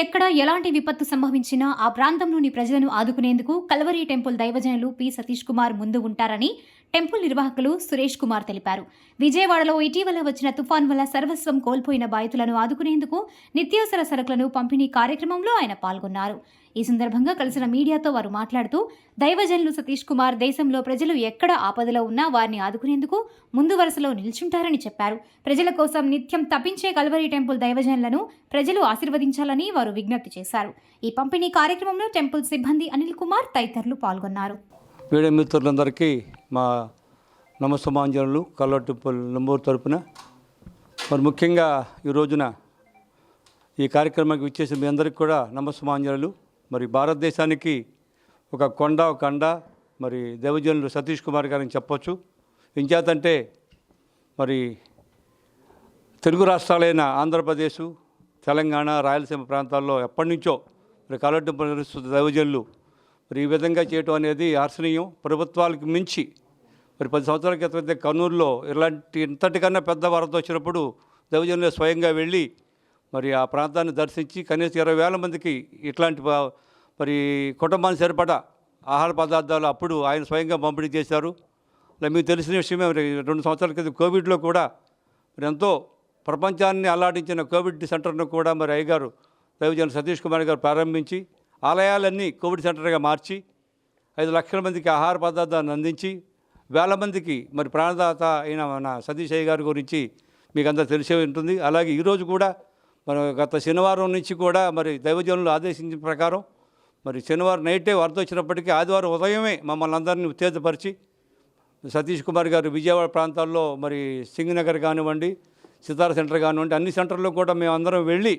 ఎక్కడ ఎలాంటి విపత్తు సంభవించినా ఆ ప్రాంతంలోని ప్రజలను ఆదుకునేందుకు కల్వరి టెంపుల్ దైవజనులు పి సతీష్ కుమార్ ముందు ఉంటారని టెంపుల్ నిర్వాహకులు సురేష్ కుమార్ తెలిపారు. విజయవాడలో ఇటీవల వచ్చిన తుఫాన్ వల్ల సర్వస్వం కోల్పోయిన బాధితులను ఆదుకునేందుకు నిత్యావసర సరుకులను పంపిణీ కార్యక్రమంలో ఆయన పాల్గొన్నారు. ఈ సందర్భంగా కలిసిన మీడియాతో వారు మాట్లాడుతూ దైవజనులు సతీష్ కుమార్ దేశంలో ప్రజలు ఎక్కడ ఆపదలో ఉన్నా వారిని ఆదుకునేందుకు ముందు వరుసలో నిల్చుంటారని చెప్పారు. ప్రజల కోసం నిత్యం తప్పించే కల్వరి టెంపుల్ దైవజనులను ప్రజలు ఆశీర్వదించాలని వారు విజ్ఞప్తి చేశారు. ఈ పంపిణీ కార్యక్రమంలో టెంపుల్ సిబ్బంది అనిల్ కుమార్ తదితరులు పాల్గొన్నారు. మీడియా మిత్రులందరికీ మా నమస్సమాంజనులు కల్వరి టెంపుల్ నంబూరు తరపున మరి ముఖ్యంగా ఈ రోజున ఈ కార్యక్రమానికి విచ్చేసిన మీ అందరికీ కూడా నమస్సమాంజనులు. మరి భారతదేశానికి ఒక అండ మరి దైవజనులు సతీష్ కుమార్ గారిని చెప్పొచ్చు. ఇంచేతంటే మరి తెలుగు రాష్ట్రాలైన ఆంధ్రప్రదేశ్, తెలంగాణ, రాయలసీమ ప్రాంతాల్లో ఎప్పటి నుంచో మరి కల్వరి టెంపుల్ నిర్వహిస్తున్న దైవజనులు మరి ఈ విధంగా చేయటం అనేది హర్షణీయం. ప్రభుత్వాలకు మించి మరి 10 సంవత్సరాల క్రితం కర్నూలులో ఇంతటికన్నా పెద్ద వరద వచ్చినప్పుడు దైవజనులు స్వయంగా వెళ్ళి మరి ఆ ప్రాంతాన్ని దర్శించి కనీసం 20,000 మందికి ఇట్లాంటి మరి కుటుంబానికి సరిపడా ఆహార పదార్థాలు అప్పుడు ఆయన స్వయంగా పంపిణీ చేశారు. మీకు తెలిసిన విషయమే, మరి 2 సంవత్సరాల క్రితం కోవిడ్లో కూడా మరి ఎంతో ప్రపంచాన్ని అల్లాడించిన కోవిడ్ సెంటర్ను కూడా మరి అయ్యగారు దైవజనులు సతీష్ కుమార్ గారు ప్రారంభించి ఆలయాలన్నీ కోవిడ్ సెంటర్గా మార్చి 5 లక్షల మందికి ఆహార పదార్థాలను అందించి వేల మందికి మరి ప్రాణదాత అయిన మన సతీష్ అయ్య గారి గురించి మీకు అంతా తెలిసే ఉంటుంది. అలాగే ఈరోజు కూడా మన గత శనివారం నుంచి కూడా మరి దైవజనులు ఆదేశించిన ప్రకారం మరి శనివారం నైటే వరద వచ్చినప్పటికీ ఆదివారం ఉదయమే మమ్మల్ని అందరినీ ఉత్తేజపరిచి సతీష్ కుమార్ గారు విజయవాడ ప్రాంతాల్లో మరి సింగనగర్ కానివ్వండి, సితార సెంటర్ కానివ్వండి, అన్ని సెంటర్లో కూడా మేము అందరం వెళ్ళి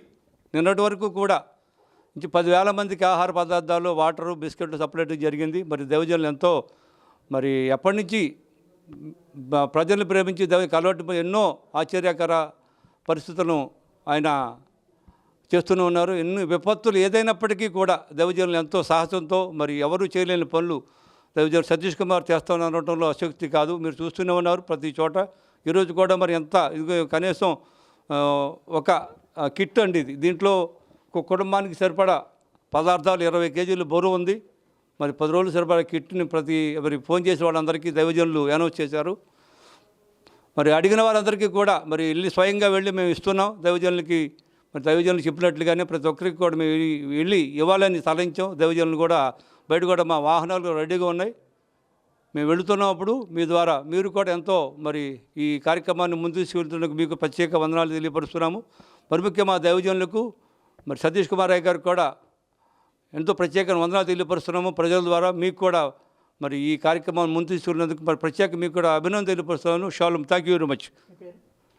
నిన్నటి వరకు కూడా 10,000 మందికి ఆహార పదార్థాలు, వాటరు, బిస్కెట్లు సప్లై జరిగింది. మరి దైవజనులు ఎంతో మరి ఎప్పటి నుంచి ప్రజలను ప్రేమించి కల్వరి ఎన్నో ఆశ్చర్యకర పరిస్థితులను ఆయన చేస్తూనే ఉన్నారు. ఎన్ని విపత్తులు ఏదైనప్పటికీ కూడా దైవజనులు ఎంతో సాహసంతో మరి ఎవరూ చేయలేని పనులు దైవజనులు సతీష్ కుమార్ చేస్తానడంలో అశక్తి కాదు. మీరు చూస్తూనే ఉన్నారు ప్రతి చోట. ఈరోజు కూడా మరి ఎంత కనీసం ఒక కిట్ అండి ఇది. దీంట్లో ఒక కుటుంబానికి సరిపడా పదార్థాలు 20 కేజీలు బరువు ఉంది. మరి 10 రోజులు సరిపడా కిట్ని మరి ఫోన్ చేసిన వాళ్ళందరికీ దైవజనులు అనౌన్స్ చేశారు. మరి అడిగిన వారందరికీ కూడా మరి స్వయంగా వెళ్ళి మేము ఇస్తున్నాం దైవజనులకి. మరి దైవజనులు చెప్పినట్లుగానే ప్రతి ఒక్కరికి కూడా మేము వెళ్ళి ఇవ్వాలని తలంచాం. దైవజనులు కూడా బయట కూడా మా వాహనాలు రెడీగా ఉన్నాయి. మేము వెళుతున్నప్పుడు మీ ద్వారా మీరు కూడా ఎంతో మరి ఈ కార్యక్రమాన్ని ముందుకు తీసుకెళ్తున్నందుకు మీకు ప్రత్యేక వందనాలు తెలియపరుస్తున్నాము. మరి ముఖ్యంగా మా దైవజనులకు మరి సతీష్ కుమార్ అయ్య గారికి కూడా ఎంతో ప్రత్యేక వందనాలు తెలియపరుస్తున్నాము. ప్రజల ద్వారా మీకు కూడా మరి ఈ కార్యక్రమాన్ని ముందు తీసుకున్నందుకు మరి ప్రత్యేక మీకు కూడా అభినందన తెలియపరుస్తున్నాను. షాሎም. Thank you very much.